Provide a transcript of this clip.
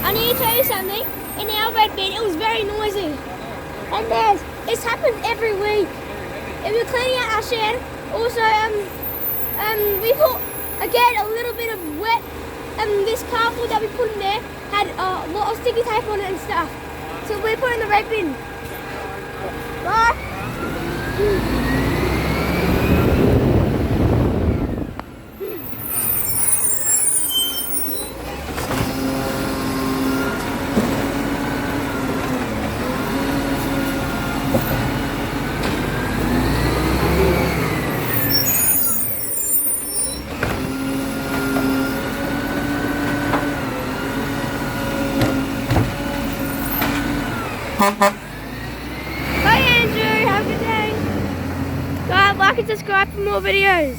I need to tell you something. In our red bin, it was very noisy. And this happens every week. If we're cleaning out our shed, also we put again a little bit of wet. This cardboard that we put in there had a lot of sticky tape on it and stuff. So we put it in the red bin. Bye. Bye, Andrew. Have a good day. Like and subscribe for more videos.